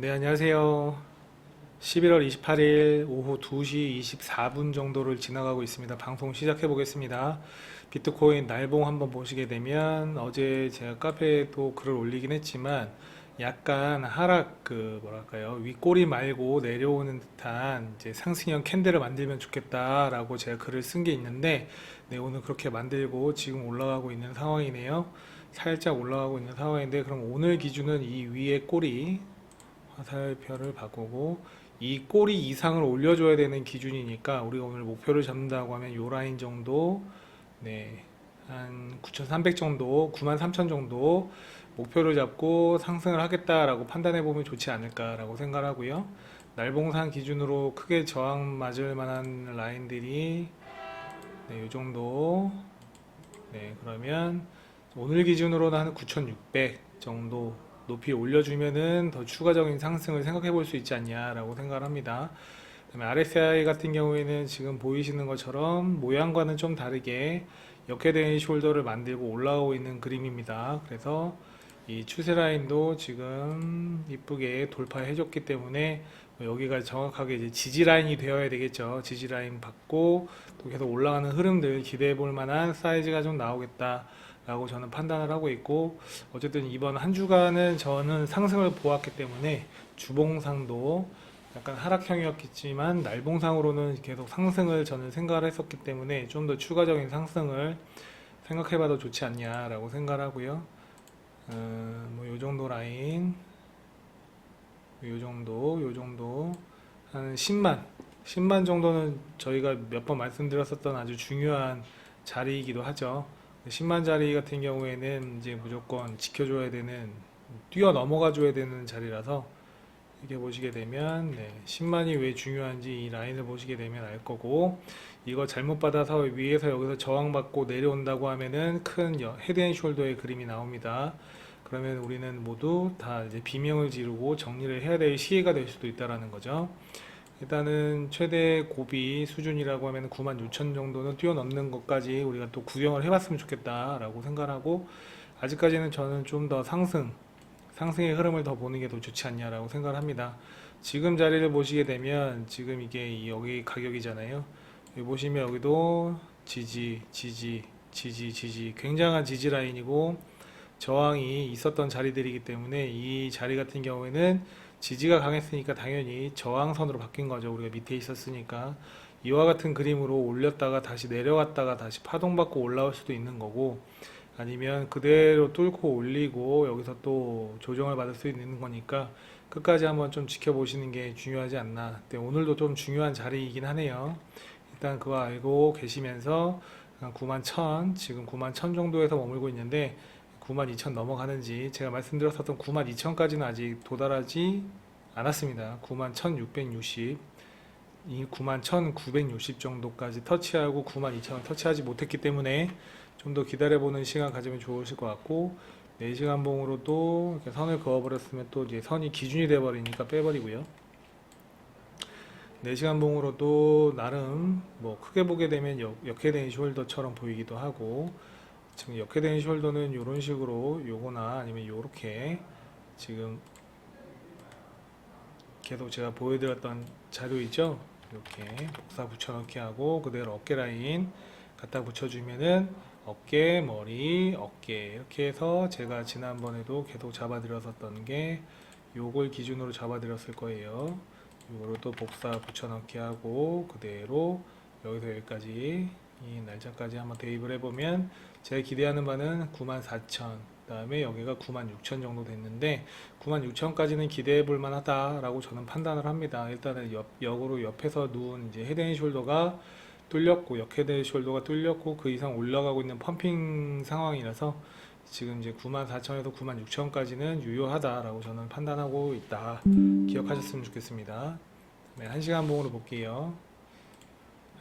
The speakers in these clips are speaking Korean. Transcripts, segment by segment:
네, 안녕하세요. 11월 28일 오후 2시 24분 정도를 지나가고 있습니다. 방송 시작해 보겠습니다. 비트코인 날봉 한번 보시게 되면 어제 제가 카페에도 글을 올리긴 했지만 약간 하락 뭐랄까요, 윗꼬리 말고 내려오는 듯한 이제 상승형 캔들을 만들면 좋겠다라고 제가 글을 쓴 게 있는데, 네, 오늘 그렇게 만들고 지금 올라가고 있는 상황이네요. 살짝 올라가고 있는 상황인데, 그럼 오늘 기준은 이 위에 꼬리 화살표를 바꾸고 이 꼬리 이상을 올려줘야 되는 기준이니까 우리가 오늘 목표를 잡는다고 하면 요 라인 정도, 네, 한 9,300 정도, 93,000 정도 목표를 잡고 상승을 하겠다라고 판단해 보면 좋지 않을까라고 생각을 하고요. 날봉산 기준으로 크게 저항 맞을 만한 라인들이, 네, 요 정도. 네, 그러면 오늘 기준으로는 한 9,600 정도 높이 올려주면은 더 추가적인 상승을 생각해 볼 수 있지 않냐라고 생각을 합니다. 그다음에 RSI 같은 경우에는 지금 보이시는 것처럼 모양과는 좀 다르게 역회된 숄더를 만들고 올라오고 있는 그림입니다. 그래서 이 추세 라인도 지금 이쁘게 돌파해 줬기 때문에 여기가 정확하게 이제 지지 라인이 되어야 되겠죠. 지지 라인 받고 또 계속 올라가는 흐름들 기대해 볼 만한 사이즈가 좀 나오겠다 라고 저는 판단을 하고 있고, 어쨌든 이번 한 주간은 저는 상승을 보았기 때문에 주봉상도 약간 하락형이었겠지만 날봉상으로는 계속 상승을 저는 생각을 했었기 때문에 좀 더 추가적인 상승을 생각해봐도 좋지 않냐라고 생각을 하고요. 뭐요 정도 라인, 요 정도 한 10만 정도는 저희가 몇 번 말씀드렸었던 아주 중요한 자리이기도 하죠. 10만 자리 같은 경우에는 이제 무조건 지켜줘야 되는, 뛰어 넘어가 줘야 되는 자리라서, 이렇게 보시게 되면, 네, 10만이 왜 중요한지 이 라인을 보시게 되면 알 거고, 이거 잘못 받아서 위에서 여기서 저항받고 내려온다고 하면은 큰 헤드앤숄더의 그림이 나옵니다. 그러면 우리는 모두 다 이제 비명을 지르고 정리를 해야 될 시기가 될 수도 있다라는 거죠. 일단은 최대 고비 수준이라고 하면 96,000 정도는 뛰어넘는 것까지 우리가 또 구경을 해봤으면 좋겠다라고 생각하고, 아직까지는 저는 좀 더 상승의 흐름을 더 보는 게 더 좋지 않냐라고 생각을 합니다. 지금 자리를 보시게 되면 지금 이게 여기 가격이잖아요. 여기 보시면 여기도 지지 굉장한 지지 라인이고 저항이 있었던 자리들이기 때문에 이 자리 같은 경우에는 지지가 강했으니까 당연히 저항선으로 바뀐 거죠. 우리가 밑에 있었으니까 이와 같은 그림으로 올렸다가 다시 내려갔다가 다시 파동받고 올라올 수도 있는 거고, 아니면 그대로 뚫고 올리고 여기서 또 조정을 받을 수 있는 거니까 끝까지 한번 좀 지켜보시는 게 중요하지 않나. 네, 오늘도 좀 중요한 자리이긴 하네요. 일단 그거 알고 계시면서 91,000, 지금 91,000 정도에서 머물고 있는데 92,000 넘어가는지, 제가 말씀드렸었던 92,000까지는 아직 도달하지 않았습니다. 91,660, 이 91,960 정도까지 터치하고 92,000을 터치하지 못했기 때문에 좀 더 기다려보는 시간 가지면 좋으실 것 같고, 4시간 봉으로도 이렇게 선을 그어버렸으면 또 이제 선이 기준이 돼버리니까 빼버리고요. 4시간 봉으로도 나름 뭐 크게 보게 되면 역회된 숄더처럼 보이기도 하고, 지금 역회된 숄더는 이런 식으로 요거나 아니면 요렇게 지금 계속 제가 보여드렸던 자료 있죠? 이렇게 복사 붙여넣기 하고 그대로 어깨 라인 갖다 붙여주면은 어깨, 머리, 어깨 이렇게 해서 제가 지난번에도 계속 잡아드렸었던 게 요걸 기준으로 잡아드렸을 거예요. 요거를 또 복사 붙여넣기 하고 그대로 여기서 여기까지 이 날짜까지 한번 대입을 해보면 제가 기대하는 바는 94,000, 그 다음에 여기가 96,000 정도 됐는데 96,000까지는 기대해 볼 만하다라고 저는 판단을 합니다. 일단은 역으로 옆에서 누운 이제 헤드앤숄더가 뚫렸고, 역헤드앤숄더가 뚫렸고 그 이상 올라가고 있는 펌핑 상황이라서 지금 이제 94,000에서 96,000까지는 유효하다라고 저는 판단하고 있다. 기억하셨으면 좋겠습니다. 네, 1시간 봉으로 볼게요.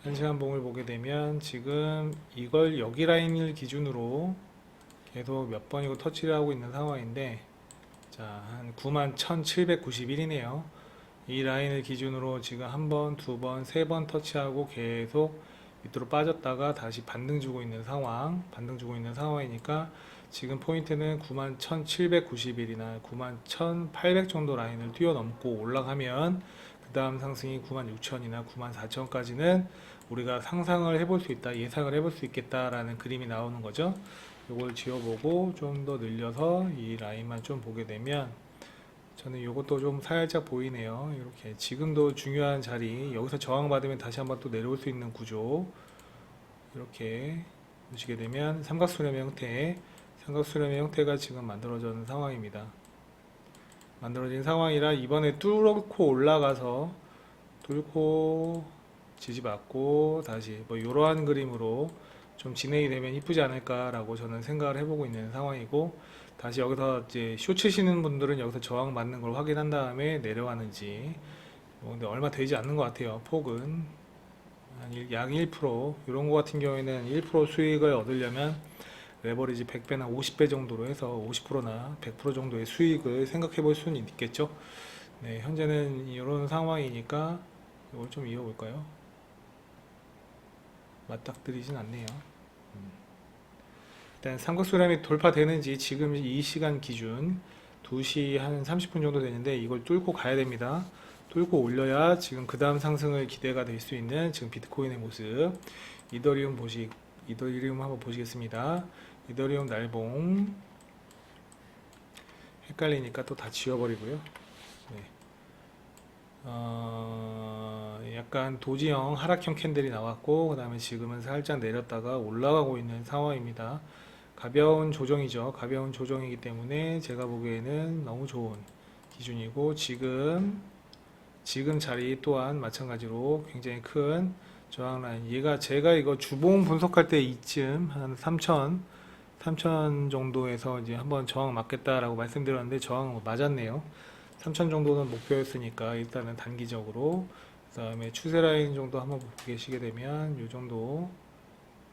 1시간 봉을 보게 되면 지금 이걸 여기 라인을 기준으로 계속 몇 번이고 터치를 하고 있는 상황인데, 자, 한 91,791이네요. 이 라인을 기준으로 지금 한 번, 두 번, 세 번 터치하고 계속 밑으로 빠졌다가 다시 반등 주고 있는 상황이니까 지금 포인트는 91,790일이나 91,800 정도 라인을 뛰어넘고 올라가면 그 다음 상승이 96,000이나 94,000까지는 우리가 상상을 해볼 수 있다, 예상을 해볼 수 있겠다라는 그림이 나오는 거죠. 이걸 지워보고 좀 더 늘려서 이 라인만 좀 보게 되면 저는 이것도 좀 살짝 보이네요. 이렇게 지금도 중요한 자리, 여기서 저항받으면 다시 한번 또 내려올 수 있는 구조, 이렇게 보시게 되면 삼각수렴의 형태가 지금 만들어진 상황입니다. 만들어진 상황이라 이번에 뚫고 올라가서 뚫고 지지받고 다시 뭐 이러한 그림으로 좀 진행이 되면 이쁘지 않을까라고 저는 생각을 해보고 있는 상황이고, 다시 여기서 이제 쇼 치시는 분들은 여기서 저항 맞는 걸 확인한 다음에 내려가는지, 근데 얼마 되지 않는 것 같아요. 폭은 약 1%, 이런 거 같은 경우에는 1% 수익을 얻으려면 레버리지 100배나 50배 정도로 해서 50%나 100% 정도의 수익을 생각해 볼 수는 있겠죠. 네, 현재는 이런 상황이니까 이걸 좀 이어볼까요? 맞닥뜨리진 않네요. 일단 삼각수렴이 돌파되는지 지금 이 시간 기준 2시 한 30분 정도 되는데 이걸 뚫고 가야 됩니다. 뚫고 올려야 지금 그 다음 상승을 기대가 될 수 있는 지금 비트코인의 모습. 이더리움 한번 보시겠습니다. 이더리움 날봉 헷갈리니까 또 다 지워버리고요. 네. 약간 도지형 하락형 캔들이 나왔고, 그 다음에 지금은 살짝 내렸다가 올라가고 있는 상황입니다. 가벼운 조정이죠. 가벼운 조정이기 때문에 제가 보기에는 너무 좋은 기준이고, 지금 자리 또한 마찬가지로 굉장히 큰 저항 라인. 제가 이거 주봉 분석할 때 이쯤 한 3,000 정도에서 이제 한번 저항 맞겠다라고 말씀드렸는데 저항 맞았네요. 3,000 정도는 목표였으니까 일단은 단기적으로, 그 다음에 추세 라인 정도 한번 보시게 되면 이 정도,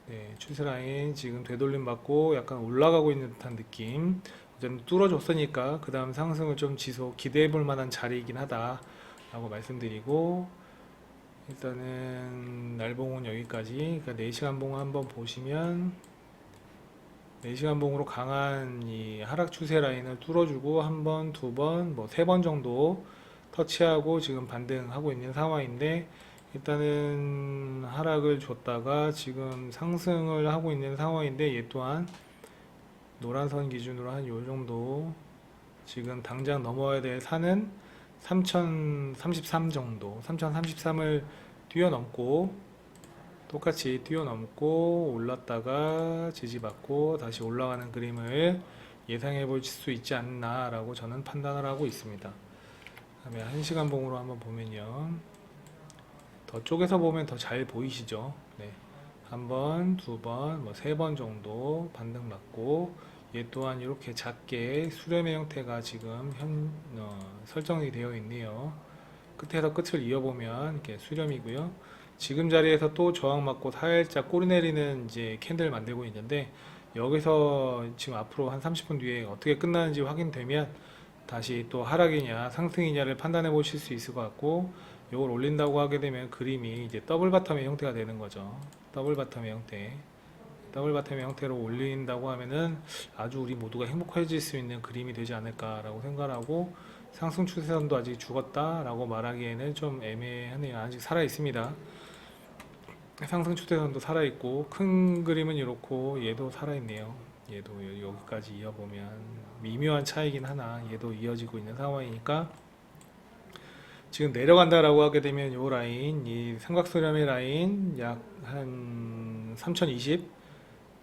네, 추세 라인 지금 되돌림 받고 약간 올라가고 있는 듯한 느낌. 어쨌든 뚫어줬으니까 그 다음 상승을 좀 기대해 볼 만한 자리이긴 하다 라고 말씀드리고, 일단은 날봉은 여기까지. 그러니까 4시간 봉 한번 보시면 4시간 봉으로 강한 이 하락 추세 라인을 뚫어주고 한 번, 두 번, 뭐 3번 정도 터치하고 지금 반등하고 있는 상황인데, 일단은 하락을 줬다가 지금 상승을 하고 있는 상황인데, 얘 또한 노란선 기준으로 한 요 정도, 지금 당장 넘어야 될 산은 3033 정도, 3033을 뛰어넘고 똑같이 뛰어넘고 올랐다가 지지받고 다시 올라가는 그림을 예상해 볼 수 있지 않나 라고 저는 판단을 하고 있습니다. 다음에 1시간 봉으로 한번 보면요, 더 쪼개서 보면 더 잘 보이시죠. 네. 한 번, 두 번, 뭐 3번 정도 반등 맞고, 얘 또한 이렇게 작게 수렴의 형태가 지금 설정이 되어 있네요. 끝에서 끝을 이어보면 이렇게 수렴이고요. 지금 자리에서 또 저항 맞고 살짝 꼬리 내리는 이제 캔들 만들고 있는데, 여기서 지금 앞으로 한 30분 뒤에 어떻게 끝나는지 확인되면 다시 또 하락이냐 상승이냐를 판단해 보실 수 있을 것 같고, 이걸 올린다고 하게 되면 그림이 이제 더블 바텀의 형태가 되는 거죠. 더블 바텀의 형태로 올린다고 하면은 아주 우리 모두가 행복해질 수 있는 그림이 되지 않을까라고 생각하고, 상승 추세선도 아직 죽었다라고 말하기에는 좀 애매하네요. 아직 살아 있습니다. 상승 추세선도 살아 있고, 큰 그림은 이렇고 얘도 살아 있네요. 얘도 여기까지 이어보면 미묘한 차이긴 하나 얘도 이어지고 있는 상황이니까, 지금 내려간다라고 하게 되면 요 라인, 이 삼각수렴의 라인 약 한 3020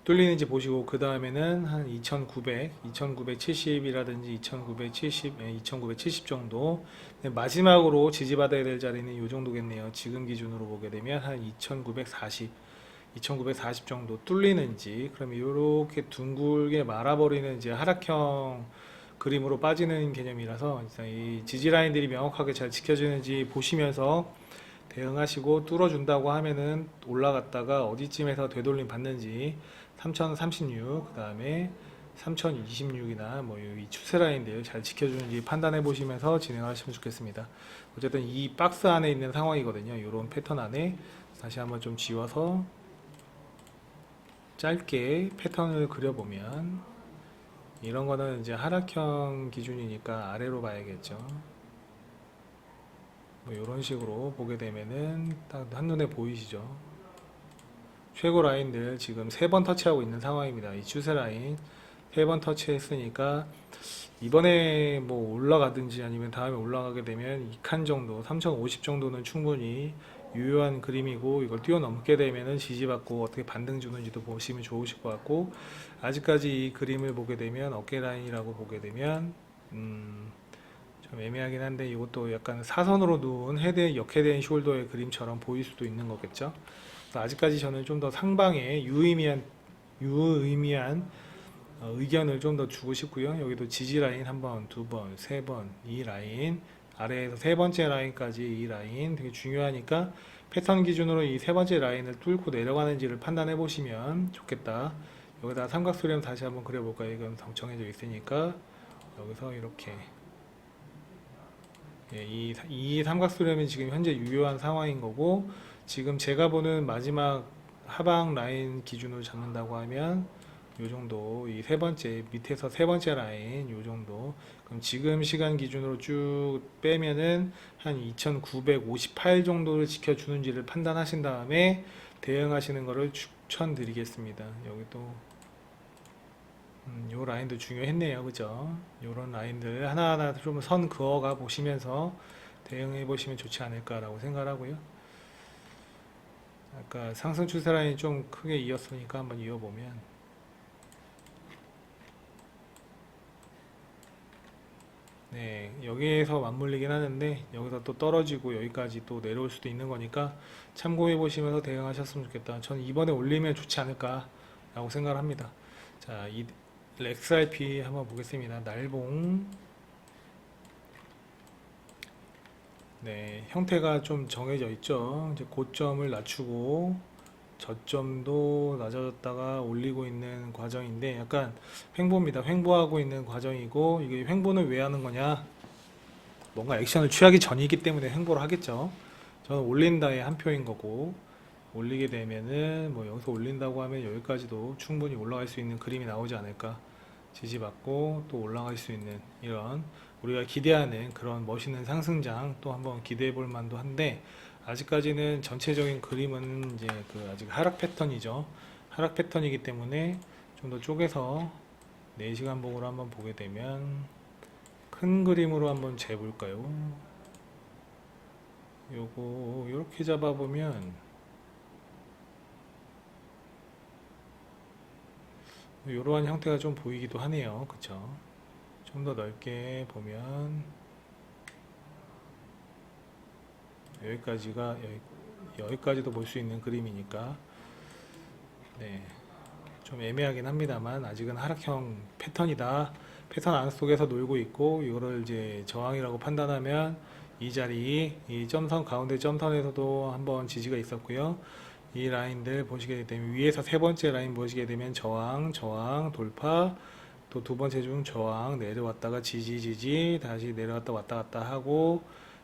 뚫리는지 보시고, 그 다음에는 한 2970이라든지 2970 정도, 마지막으로 지지받아야 될 자리는 이 정도겠네요. 지금 기준으로 보게 되면 한 2940 정도 뚫리는지, 그러면 이렇게 둥글게 말아버리는 이제 하락형 그림으로 빠지는 개념이라서, 이 지지 라인들이 명확하게 잘 지켜지는지 보시면서 대응하시고, 뚫어준다고 하면은 올라갔다가 어디쯤에서 되돌림 받는지 3036, 그 다음에 3026이나 뭐 이 추세 라인들 잘 지켜주는지 판단해 보시면서 진행하시면 좋겠습니다. 어쨌든 이 박스 안에 있는 상황이거든요. 이런 패턴 안에 다시 한번 좀 지워서 짧게 패턴을 그려보면, 이런 거는 이제 하락형 기준이니까 아래로 봐야겠죠. 뭐 이런 식으로 보게 되면은 딱 한눈에 보이시죠. 최고 라인들 지금 3번 터치하고 있는 상황입니다. 이 추세 라인 3번 터치했으니까 이번에 뭐 올라가든지 아니면 다음에 올라가게 되면 2칸 정도 3050 정도는 충분히 유효한 그림이고, 이걸 뛰어넘게 되면은 지지받고 어떻게 반등 주는지도 보시면 좋으실 것 같고, 아직까지 이 그림을 보게 되면 어깨 라인이라고 보게 되면 좀 애매하긴 한데, 이것도 약간 사선으로 누운 헤드 역헤드앤 숄더의 그림처럼 보일 수도 있는 거겠죠. 그래서 아직까지 저는 좀 더 상방에 유의미한 의견을 좀 더 주고 싶고요. 여기도 지지 라인 한 번, 두 번, 세 번, 이 라인 아래에서 세 번째 라인까지 이 라인 되게 중요하니까 패턴 기준으로 이 세 번째 라인을 뚫고 내려가는지를 판단해 보시면 좋겠다. 여기다 삼각수렴 다시 한번 그려볼까요? 이건 정해져 있으니까 여기서 이렇게, 예, 이 삼각수렴이 지금 현재 유효한 상황인 거고, 지금 제가 보는 마지막 하방 라인 기준으로 잡는다고 하면 요 정도, 이 세 번째 밑에서 세 번째 라인 요 정도. 그럼 지금 시간 기준으로 쭉 빼면은 한 2958 정도를 지켜주는지를 판단하신 다음에 대응하시는 것을 추천드리겠습니다. 여기 또 요 라인도 중요했네요, 그죠? 요런 라인들 하나하나 좀 선 그어가 보시면서 대응해 보시면 좋지 않을까라고 생각하고요. 아까 상승 추세 라인이 좀 크게 이었으니까 한번 이어보면, 네, 여기에서 맞물리긴 하는데 여기서 또 떨어지고 여기까지 또 내려올 수도 있는 거니까 참고해 보시면서 대응하셨으면 좋겠다. 전 이번에 올리면 좋지 않을까 라고 생각을 합니다. 자, 이 XRP 한번 보겠습니다. 날봉. 네, 형태가 좀 정해져 있죠. 이제 고점을 낮추고 저점도 낮아졌다가 올리고 있는 과정인데, 약간 횡보입니다. 횡보하고 있는 과정이고, 이게 횡보는 왜 하는 거냐? 뭔가 액션을 취하기 전이기 때문에 횡보를 하겠죠. 저는 올린다의 한 표인 거고, 올리게 되면은 뭐 여기서 올린다고 하면 여기까지도 충분히 올라갈 수 있는 그림이 나오지 않을까. 지지받고 또 올라갈 수 있는 이런 우리가 기대하는 그런 멋있는 상승장 또 한번 기대해 볼 만도 한데, 아직까지는 전체적인 그림은 이제 그 아직 하락 패턴이죠. 하락 패턴이기 때문에 좀 더 쪼개서 4시간 봉으로 한번 보게 되면 큰 그림으로 한번 재볼까요? 요거 이렇게 잡아보면 이러한 형태가 좀 보이기도 하네요. 그쵸? 좀 더 넓게 보면 여기까지가 여기까지도 볼 수 있는 그림이니까, 네, 좀 애매하긴 합니다만 아직은 하락형 패턴이다. 패턴 안 속에서 놀고 있고, 이거를 이제 저항이라고 판단하면 이 자리, 이 점선 가운데 점선에서도 한번 지지가 있었고요. 이 라인들 보시게 되면 위에서 세 번째 라인 보시게 되면 저항, 저항, 돌파, 또 두 번째 중 저항 내려왔다가 지지, 지지, 다시 내려왔다 왔다 갔다 하고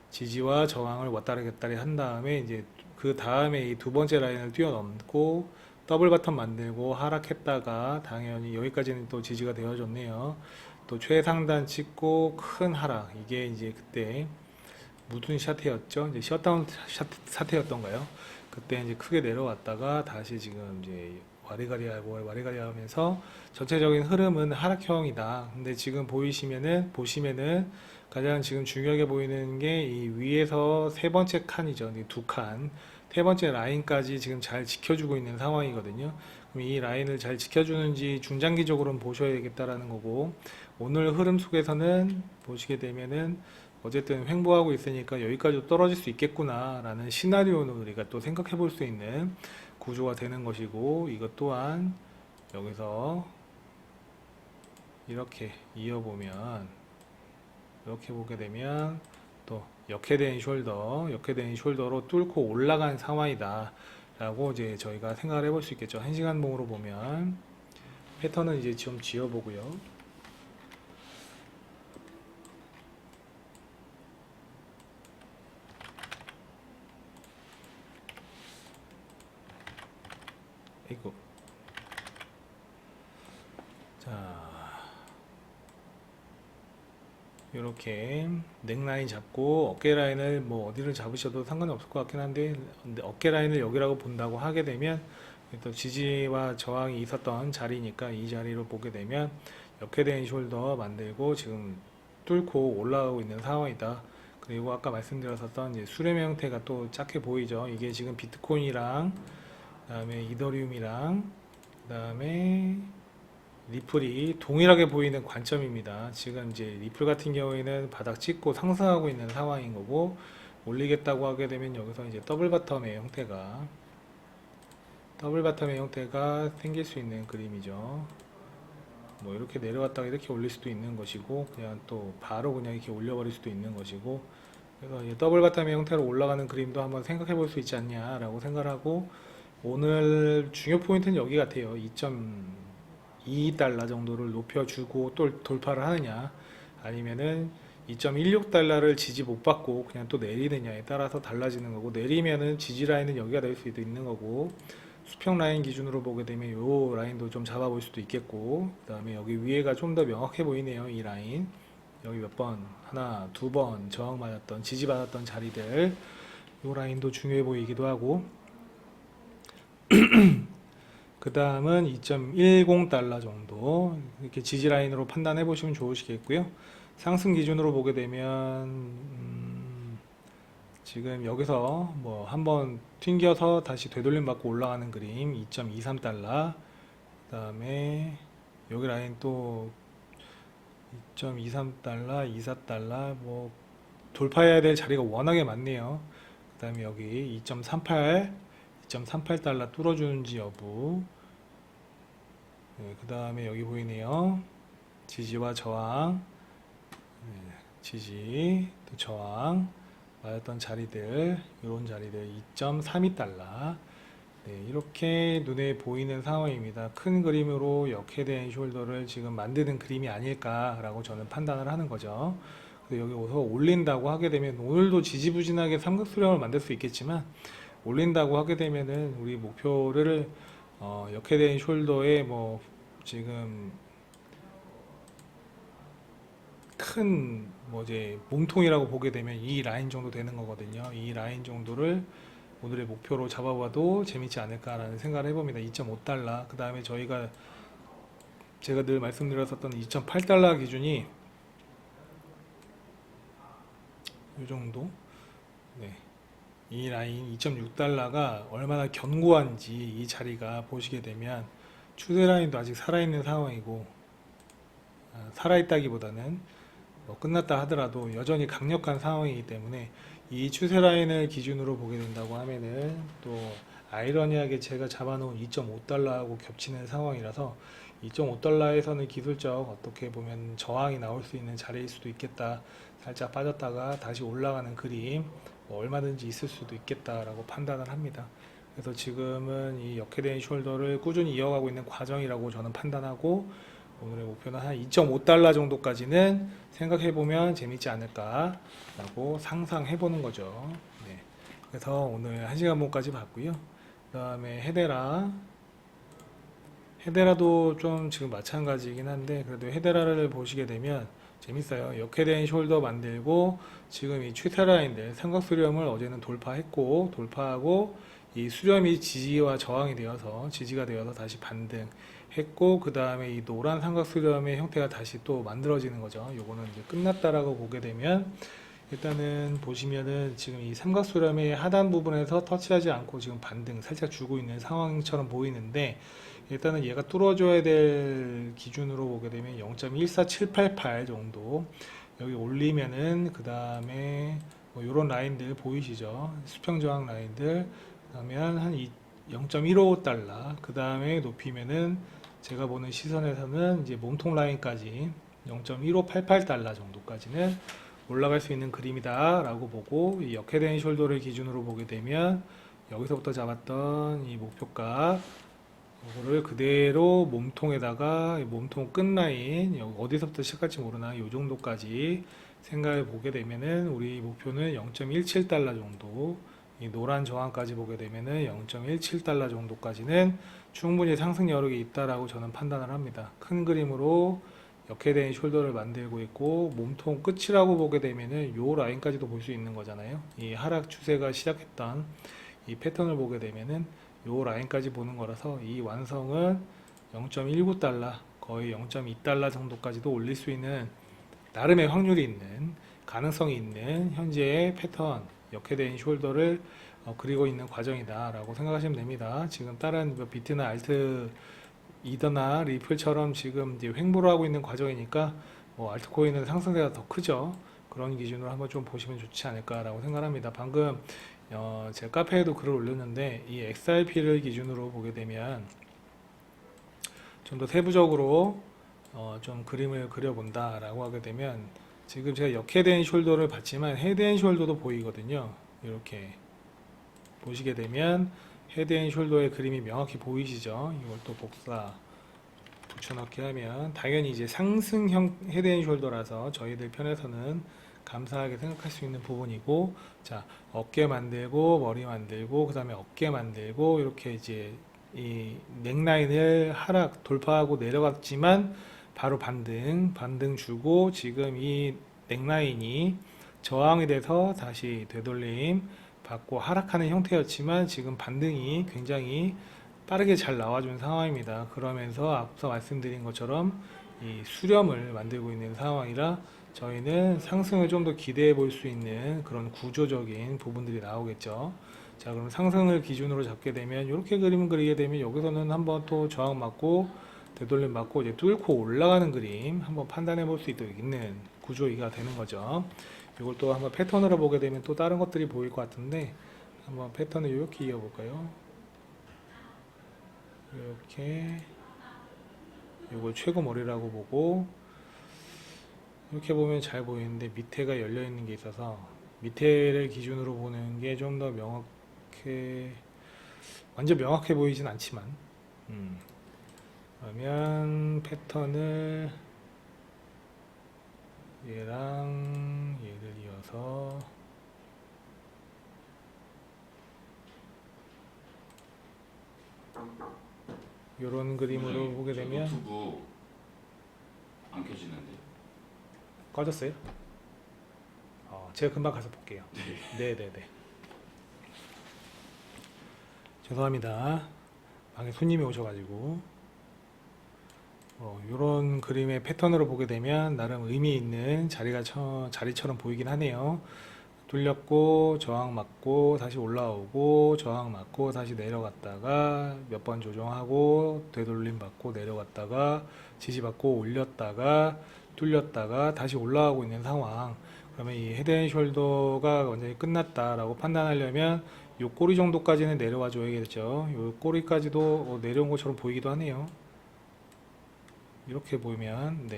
지지와 저항을 왔다리 갔다리 한 다음에 이제 그 다음에 이 두 번째 라인을 뛰어넘고 더블 바텀 만들고 하락했다가 당연히 여기까지는 또 지지가 되어줬네요. 또 최상단 찍고 큰 하락, 이게 이제 그때 무슨 샷이었죠? 이제 셧다운 사태였던가요? 그때 이제 크게 내려왔다가 다시 지금 이제 와리가리 하면서 전체적인 흐름은 하락형이다. 근데 지금 보시면은 가장 지금 중요하게 보이는 게 이 위에서 세 번째 칸이죠. 이 두 칸. 세 번째 라인까지 지금 잘 지켜주고 있는 상황이거든요. 그럼 이 라인을 잘 지켜주는지 중장기적으로는 보셔야 되겠다라는 거고, 오늘 흐름 속에서는 보시게 되면은 어쨌든 횡보하고 있으니까 여기까지도 떨어질 수 있겠구나 라는 시나리오는 우리가 또 생각해 볼 수 있는 구조가 되는 것이고, 이것 또한 여기서 이렇게 이어보면, 이렇게 보게 되면 또 역헤드앤 숄더로 뚫고 올라간 상황이다 라고 이제 저희가 생각을 해볼 수 있겠죠. 1시간 봉으로 보면 패턴은 이제 좀 지어보고요. 이거 자, 이렇게 넥라인 잡고 어깨 라인을 뭐 어디를 잡으셔도 상관이 없을 것 같긴 한데, 근데 어깨 라인을 여기라고 본다고 하게 되면 또 지지와 저항이 있었던 자리니까 이 자리로 보게 되면 역회된 숄더 만들고 지금 뚫고 올라가고 있는 상황이다. 그리고 아까 말씀드렸었던 이제 수렴의 형태가 또 작게 보이죠. 이게 지금 비트코인이랑 그다음에 이더리움이랑 그다음에 리플이 동일하게 보이는 관점입니다. 지금 이제 리플 같은 경우에는 바닥 찍고 상승하고 있는 상황인 거고, 올리겠다고 하게 되면 여기서 이제 더블 바텀의 형태가 생길 수 있는 그림이죠. 뭐 이렇게 내려왔다가 이렇게 올릴 수도 있는 것이고, 그냥 또 바로 그냥 이렇게 올려버릴 수도 있는 것이고, 그래서 이 더블 바텀의 형태로 올라가는 그림도 한번 생각해 볼 수 있지 않냐라고 생각하고, 오늘 중요 포인트는 여기 같아요. 2.2달러 정도를 높여주고 또 돌파를 하느냐, 아니면은 2.16달러를 지지 못 받고 그냥 또 내리느냐에 따라서 달라지는 거고, 내리면은 지지 라인은 여기가 될 수도 있는 거고, 수평 라인 기준으로 보게 되면 이 라인도 좀 잡아볼 수도 있겠고, 그 다음에 여기 위에가 좀 더 명확해 보이네요. 이 라인 여기 몇 번, 하나, 두 번 저항 맞았던, 지지 받았던 자리들, 이 라인도 중요해 보이기도 하고, 그 다음은 2.10달러 정도 이렇게 지지 라인으로 판단해 보시면 좋으시겠고요. 상승 기준으로 보게 되면 지금 여기서 뭐 한번 튕겨서 다시 되돌림 받고 올라가는 그림 2.23달러, 그 다음에 여기 라인 또 2.23달러, 24달러, 뭐 돌파해야 될 자리가 워낙에 많네요. 그 다음에 여기 2.38달러 뚫어주는지 여부, 네, 그 다음에 여기 보이네요. 지지와 저항, 네, 지지 또 저항 맞았던 자리들, 이런 자리들 2.32달러, 네, 이렇게 눈에 보이는 상황입니다. 큰 그림으로 역회된 숄더를 지금 만드는 그림이 아닐까라고 저는 판단을 하는 거죠. 그래서 여기 오서 올린다고 하게 되면 오늘도 지지부진하게 삼각수렴을 만들 수 있겠지만, 올린다고 하게 되면은 우리 목표를 역회된 숄더에 뭐 지금 큰 뭐 이제 몸통이라고 보게 되면 이 라인 정도 되는 거거든요. 이 라인 정도를 오늘의 목표로 잡아봐도 재밌지 않을까라는 생각을 해봅니다. 2.5달러. 그 다음에 제가 늘 말씀드렸었던 2.8달러 기준이 이 정도. 네. 이 라인 2.6달러가 얼마나 견고한지 이 자리가 보시게 되면, 추세 라인도 아직 살아있는 상황이고, 살아있다기보다는 뭐 끝났다 하더라도 여전히 강력한 상황이기 때문에, 이 추세 라인을 기준으로 보게 된다고 하면은 또 아이러니하게 제가 잡아놓은 2.5달러하고 겹치는 상황이라서 2.5달러에서는 기술적 어떻게 보면 저항이 나올 수 있는 자리일 수도 있겠다. 살짝 빠졌다가 다시 올라가는 그림 뭐 얼마든지 있을 수도 있겠다라고 판단을 합니다. 그래서 지금은 이 역회된 숄더를 꾸준히 이어가고 있는 과정이라고 저는 판단하고, 오늘의 목표는 한 2.5달러 정도까지는 생각해보면 재밌지 않을까라고 상상해보는 거죠. 네. 그래서 오늘 1시간 분까지 봤고요. 그 다음에 헤데라도 좀 지금 마찬가지이긴 한데, 그래도 헤데라를 보시게 되면 재밌어요. 역회된 숄더 만들고 지금 이 추세 라인들 삼각수렴을 어제는 돌파하고 이 수렴이 지지와 저항이 되어서 지지가 되어서 다시 반등했고, 그 다음에 이 노란 삼각수렴의 형태가 다시 또 만들어지는 거죠. 요거는 이제 끝났다라고 보게 되면, 일단은 보시면은 지금 이 삼각수렴의 하단 부분에서 터치하지 않고 지금 반등 살짝 주고 있는 상황처럼 보이는데, 일단은 얘가 뚫어줘야 될 기준으로 보게 되면 0.14788 정도 여기 올리면은, 그 다음에 뭐 이런 라인들 보이시죠? 수평저항 라인들, 그러면 한 0.15달러, 그 다음에 높이면은 제가 보는 시선에서는 이제 몸통 라인까지 0.1588달러 정도까지는 올라갈 수 있는 그림이다 라고 보고, 이 역회된 숄더를 기준으로 보게 되면 여기서부터 잡았던 이 목표가 이거를 그대로 몸통에다가 몸통 끝라인 어디서부터 시작할지 모르나 이 정도까지 생각해 보게 되면은, 우리 목표는 0.17달러 정도, 이 노란 저항까지 보게 되면은 0.17달러 정도까지는 충분히 상승 여력이 있다라고 저는 판단을 합니다. 큰 그림으로 역해된 숄더를 만들고 있고, 몸통 끝이라고 보게 되면은 요 라인까지도 볼 수 있는 거잖아요. 이 하락 추세가 시작했던 이 패턴을 보게 되면은 요 라인까지 보는 거라서 이 완성은 0.19달러, 거의 0.2달러 정도까지도 올릴 수 있는 나름의 확률이 있는, 가능성이 있는 현재의 패턴, 역해된 숄더를 그리고 있는 과정이다 라고 생각하시면 됩니다. 지금 다른 뭐 비트나 알트, 이더나 리플처럼 지금 이제 횡보를 하고 있는 과정이니까 뭐 알트코인은 상승세가 더 크죠. 그런 기준으로 한번 좀 보시면 좋지 않을까라고 생각합니다. 방금 제 카페에도 글을 올렸는데, 이 XRP를 기준으로 보게 되면 좀 더 세부적으로 좀 그림을 그려본다라고 하게 되면, 지금 제가 역헤드앤 숄더를 봤지만 헤드앤숄더도 보이거든요. 이렇게 보시게 되면 헤드앤숄더의 그림이 명확히 보이시죠? 이걸 또 복사 붙여넣기 하면 당연히 이제 상승형 헤드앤숄더라서 저희들 편에서는 감사하게 생각할 수 있는 부분이고, 자, 어깨 만들고 머리 만들고 그 다음에 어깨 만들고 이렇게 이제 이 넥라인을 하락 돌파하고 내려갔지만 바로 반등 주고, 지금 이 넥라인이 저항이 돼서 다시 되돌림 받고 하락하는 형태였지만 지금 반등이 굉장히 빠르게 잘 나와준 상황입니다. 그러면서 앞서 말씀드린 것처럼 이 수렴을 만들고 있는 상황이라 저희는 상승을 좀 더 기대해 볼 수 있는 그런 구조적인 부분들이 나오겠죠. 자, 그럼 상승을 기준으로 잡게 되면 이렇게 그림을 그리게 되면 여기서는 한번 또 저항 맞고 되돌림 맞고 이제 뚫고 올라가는 그림 한번 판단해 볼 수 있는 구조이가 되는 거죠. 이걸 또 한번 패턴으로 보게 되면 또 다른 것들이 보일 것 같은데, 한번 패턴을 이렇게 이어볼까요? 이렇게 이걸 최고 머리라고 보고, 이렇게 보면 잘 보이는데 밑에가 열려 있는 게 있어서 밑에를 기준으로 보는 게 좀 더 완전 명확해 보이진 않지만, 그러면 패턴을 얘랑 얘를 이어서 이런 그림으로 보게 되면 노트북 안 켜지는데. 꺼졌어요? 제가 금방 가서 볼게요. 네네네. 죄송합니다. 방에 손님이 오셔가지고. 이런 그림의 패턴으로 보게 되면 나름 의미 있는 자리처럼 보이긴 하네요. 뚫렸고 저항 맞고 다시 올라오고 저항 맞고 다시 내려갔다가 몇 번 조정하고 되돌림 받고 내려갔다가 지지 받고 올렸다가 뚫렸다가 다시 올라가고 있는 상황. 그러면 이 헤드앤숄더가 완전히 끝났다라고 판단하려면 요 꼬리 정도까지는 내려와 줘야겠죠. 요 꼬리까지도 내려온 것처럼 보이기도 하네요. 이렇게 보면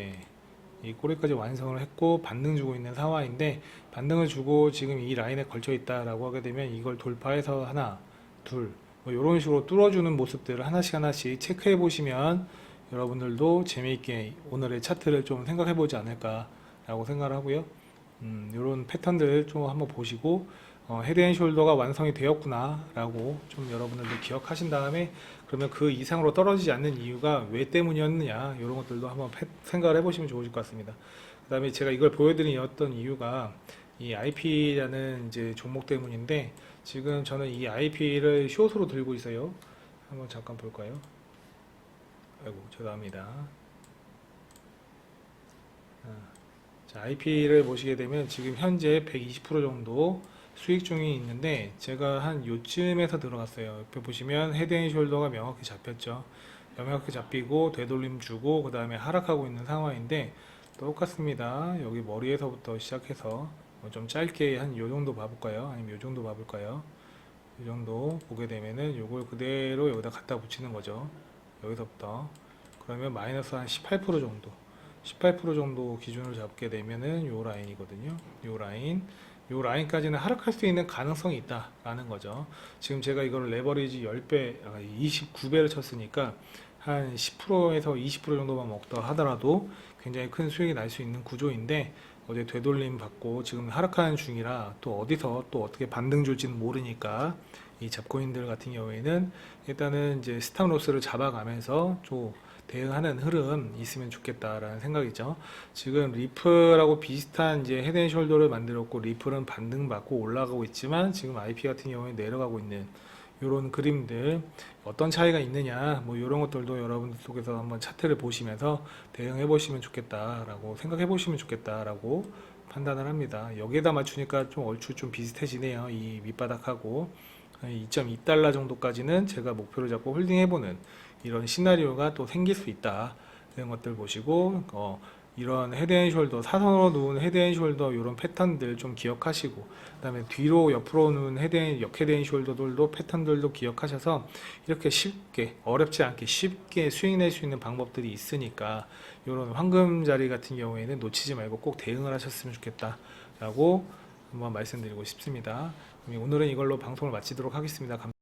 이 꼬리까지 완성을 했고 반등 주고 있는 상황인데, 반등을 주고 지금 이 라인에 걸쳐 있다라고 하게 되면 이걸 돌파해서 하나, 둘, 뭐 이런 식으로 뚫어주는 모습들을 하나씩 체크해 보시면 여러분들도 재미있게 오늘의 차트를 좀 생각해 보지 않을까라고 생각을 하고요. 이런 패턴들 좀 한번 보시고 헤드앤숄더가 완성이 되었구나 라고 좀 여러분들도 기억하신 다음에, 그러면 그 이상으로 떨어지지 않는 이유가 왜 때문이었느냐, 이런 것들도 한번 생각을 해보시면 좋으실 것 같습니다. 그 다음에 제가 이걸 보여드린 어떤 이유가 이 IP라는 이제 종목 때문인데, 지금 저는 이 IP를 숏으로 들고 있어요. 한번 잠깐 볼까요? 아이고 죄송합니다. 자, IP를 보시게 되면 지금 현재 120% 정도 수익 중이 있는데, 제가 한 요쯤에서 들어갔어요. 옆에 보시면 헤드앤숄더가 명확히 잡혔죠. 명확히 잡히고 되돌림 주고 그 다음에 하락하고 있는 상황인데, 똑같습니다. 여기 머리에서부터 시작해서 좀 짧게 한 요 정도 봐볼까요? 아니면 요 정도 봐볼까요? 이 정도 보게 되면은 요걸 그대로 여기다 갖다 붙이는 거죠. 여기서부터. 그러면 마이너스 한 18% 정도, 18% 정도 기준으로 잡게 되면은 요 라인이거든요. 요 라인까지는 하락할 수 있는 가능성이 있다라는 거죠. 지금 제가 이거를 레버리지 10배, 29배를 쳤으니까 한 10%에서 20% 정도만 먹다 하더라도 굉장히 큰 수익이 날 수 있는 구조인데, 어제 되돌림 받고 지금 하락하는 중이라 또 어디서 또 어떻게 반등 줄지는 모르니까 이 잡코인들 같은 경우에는 일단은 이제 스탑로스를 잡아가면서 좀 대응하는 흐름 있으면 좋겠다라는 생각이죠. 지금 리플하고 비슷한 이제 헤드앤숄더를 만들었고 리플은 반등받고 올라가고 있지만 지금 IP 같은 경우에 내려가고 있는 이런 그림들 어떤 차이가 있느냐 뭐 이런 것들도 여러분들 속에서 한번 차트를 보시면서 대응해 보시면 좋겠다라고 생각해 보시면 좋겠다라고 판단을 합니다. 여기에다 맞추니까 좀 얼추 좀 비슷해지네요. 이 밑바닥하고 2.2달러 정도까지는 제가 목표를 잡고 홀딩해보는 이런 시나리오가 또 생길 수 있다. 이런 것들 보시고 이런 헤드앤숄더 사선으로 누운 헤드앤숄더 이런 패턴들 좀 기억하시고 그다음에 뒤로 옆으로 누운 역헤드앤숄더들도 패턴들도 기억하셔서 이렇게 쉽게 어렵지 않게 쉽게 수익 낼 수 있는 방법들이 있으니까 이런 황금 자리 같은 경우에는 놓치지 말고 꼭 대응을 하셨으면 좋겠다라고 한번 말씀드리고 싶습니다. 오늘은 이걸로 방송을 마치도록 하겠습니다.